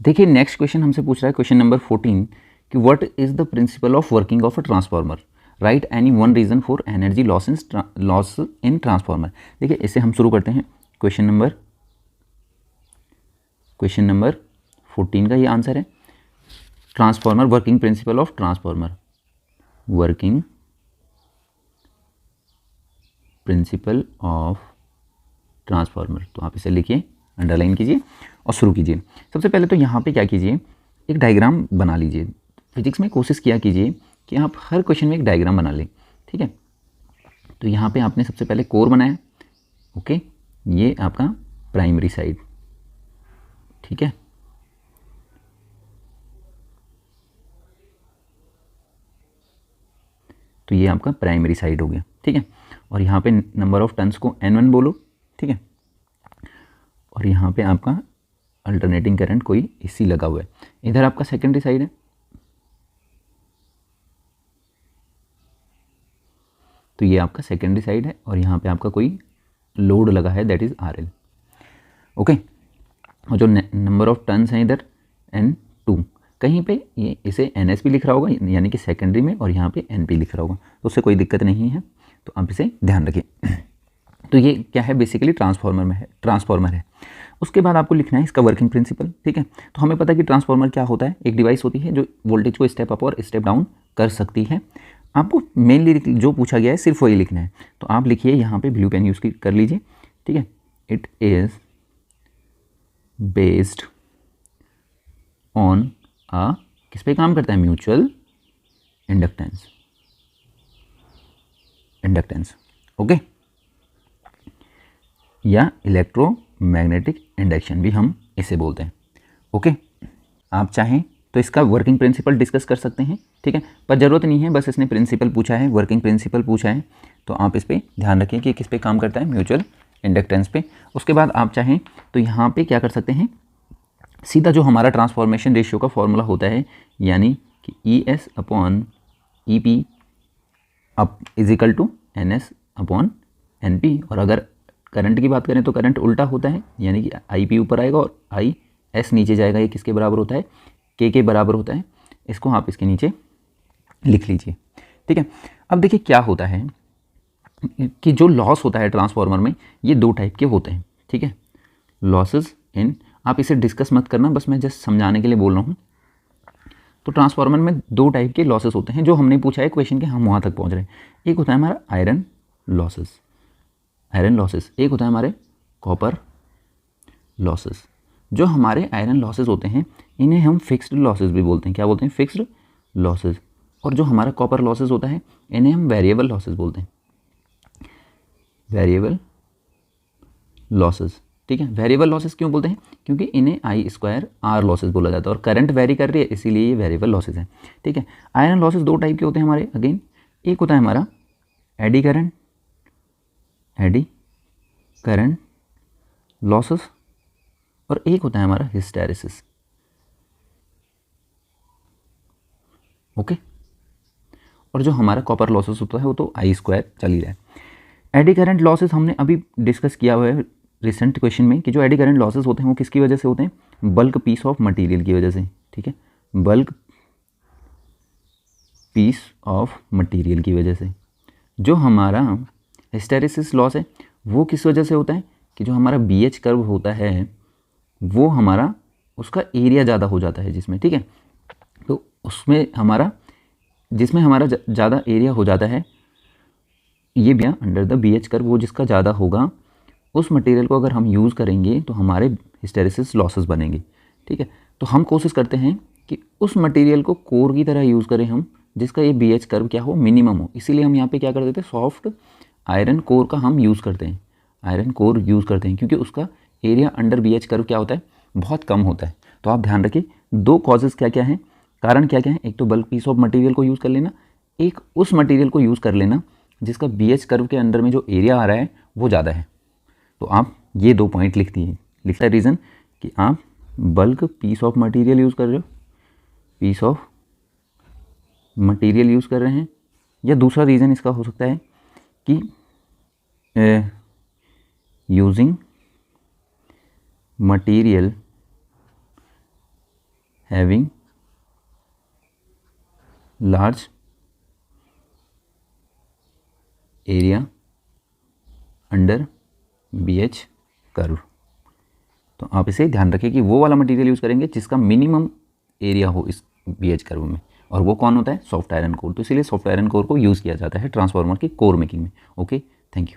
देखिए next question हमसे पूछ रहा है क्वेश्चन नंबर 14 कि what is the principle of working of a transformer, right any one reason for energy loss in transformer. देखिए इसे हम शुरू करते हैं। क्वेश्चन नंबर 14 का ये आंसर है, transformer working principle of transformer, working principle of transformer. तो आप इसे लिखिए, अंडरलाइन कीजिए और शुरू कीजिए। सबसे पहले तो यहाँ पे क्या कीजिए, एक डायग्राम बना लीजिए। फिजिक्स में कोशिश किया कीजिए कि आप हर क्वेश्चन में एक डायग्राम बना लें, ठीक है। तो यहाँ पे आपने सबसे पहले कोर बनाया, ओके, ये आपका प्राइमरी साइड, ठीक है। तो ये आपका प्राइमरी साइड हो गया, ठीक है। और यहाँ पे नंबर ऑफ टर्न्स को N1 बोलो, ठीक है। और यहाँ पे आपका अल्टरनेटिंग करंट कोई AC लगा हुआ है। इधर आपका सेकेंडरी साइड है, तो ये आपका सेकेंडरी साइड है और यहाँ पे आपका कोई लोड लगा है, दैट इज़ RL, ओके। और जो नंबर ऑफ टर्न्स हैं इधर N2, कहीं पे ये इसे NS भी लिख रहा होगा यानी कि सेकेंडरी में, और यहाँ पे NP लिख रहा होगा, तो उससे कोई दिक्कत नहीं है, तो आप इसे ध्यान रखिए। तो ये क्या है, बेसिकली ट्रांसफार्मर है। उसके बाद आपको लिखना है इसका वर्किंग प्रिंसिपल, ठीक है। तो हमें पता है कि ट्रांसफार्मर क्या होता है, एक डिवाइस होती है जो वोल्टेज को स्टेप अप और स्टेप डाउन कर सकती है। आपको मेनली जो पूछा गया है सिर्फ वही लिखना है, तो आप लिखिए यहाँ पे ब्लू पेन यूज़ कर लीजिए, ठीक है। इट इज़ बेस्ड ऑन आ, किस पे काम करता है, म्यूचुअल इंडक्टेंस, ओके, या इलेक्ट्रोमैग्नेटिक इंडक्शन भी हम इसे बोलते हैं, ओके। आप चाहें तो इसका वर्किंग प्रिंसिपल डिस्कस कर सकते हैं, ठीक है, पर ज़रूरत नहीं है, बस इसने प्रिंसिपल पूछा है, वर्किंग प्रिंसिपल पूछा है, तो आप इस पर ध्यान रखिए कि किस पे काम करता है, म्यूचुअल इंडक्टेंस पे। उसके बाद आप चाहें तो यहाँ पे क्या कर सकते हैं, सीधा जो हमारा ट्रांसफॉर्मेशन रेशियो का फॉर्मूला होता है, यानी कि ES upon EP up is equal to NS upon NP। और अगर करंट की बात करें तो करंट उल्टा होता है, यानी कि IP ऊपर आएगा और IS नीचे जाएगा। ये किसके बराबर होता है, K के बराबर होता है। इसको आप इसके नीचे लिख लीजिए, ठीक है। अब देखिए क्या होता है कि जो लॉस होता है ट्रांसफार्मर में, ये दो टाइप के होते हैं, ठीक है। लॉसेस इन, आप इसे डिस्कस मत करना, बस मैं जस्ट समझाने के लिए बोल रहा हूँ। तो ट्रांसफार्मर में दो टाइप के लॉसेस होते हैं, जो हमने पूछा है क्वेश्चन के, हम वहाँ तक पहुँच रहे हैं। एक होता है हमारा आयरन लॉसेस, एक होता है हमारे कॉपर लॉसेस। जो हमारे आयरन लॉसेस होते हैं, इन्हें हम फिक्स्ड लॉसेस भी बोलते हैं। क्या बोलते हैं, फिक्स्ड लॉसेस। और जो हमारा कॉपर लॉसेस होता है, इन्हें हम वेरिएबल लॉसेस बोलते हैं, वेरिएबल लॉसेस, ठीक है। वेरिएबल लॉसेस क्यों बोलते हैं, क्योंकि इन्हें I2R लॉसेस बोला जाता है, और करंट वेरी कर रही है इसीलिए ये वेरिएबल लॉसेस हैं, ठीक है। आयरन लॉसेस दो टाइप के होते हैं हमारे, अगेन एक होता है हमारा एडी करंट लॉसेस, और एक होता है हमारा हिस्टैरिसीस, ओके। और जो हमारा कॉपर लॉसेस होता है वो तो I2 चल ही रहा है। एडी करंट लॉसेस हमने अभी डिस्कस किया हुआ है रिसेंट क्वेश्चन में, कि जो एडी करंट लॉसेस होते हैं वो किसकी वजह से होते हैं, बल्क पीस ऑफ मटेरियल की वजह से, ठीक है, बल्क पीस ऑफ मटेरियल की वजह से। जो हमारा हिस्टैरिसीस लॉस है वो किस वजह से होता है, कि जो हमारा BH कर्व होता है वो हमारा, उसका एरिया ज़्यादा हो जाता है जिसमें, ठीक है। तो उसमें हमारा, जिसमें हमारा ज़्यादा एरिया हो जाता है, ये भी अंडर द BH कर्व, वो जिसका ज़्यादा होगा उस मटेरियल को अगर हम यूज़ करेंगे तो हमारे हिस्टैरिसीस लॉसेस बनेंगे, ठीक है। तो हम कोशिश करते हैं कि उस मटेरियल को कोर की तरह यूज़ करें हम, जिसका ये BH कर्व क्या हो, मिनिमम हो। इसीलिए हम यहाँ पे क्या कर देते हैं, सॉफ्ट आयरन कोर का हम यूज़ करते हैं, आयरन कोर यूज़ करते हैं, क्योंकि उसका एरिया अंडर BH कर्व क्या होता है, बहुत कम होता है। तो आप ध्यान रखिए दो कॉजेज़ क्या क्या हैं, कारण क्या क्या हैं, एक तो बल्क पीस ऑफ मटेरियल को यूज़ कर लेना, एक उस मटेरियल को यूज़ कर लेना जिसका BH कर्व के अंदर में जो एरिया आ रहा है वो ज़्यादा है। तो आप ये दो पॉइंट लिखती हैं, लिखता है रीज़न कि आप bulk piece of material use कर रहे हो, पीस ऑफ मटेरियल यूज़ कर रहे हैं, या दूसरा रीज़न इसका हो सकता है कि using material having large area under BH curve. तो आप इसे ध्यान रखिए कि वो वाला मटेरियल यूज़ करेंगे जिसका मिनिमम एरिया हो इस BH कर्व में, और वो कौन होता है? Soft iron core. तो इसीलिए सॉफ्ट आयरन कोर को यूज़ किया जाता है ट्रांसफार्मर की कोर मेकिंग में। Okay, thank you.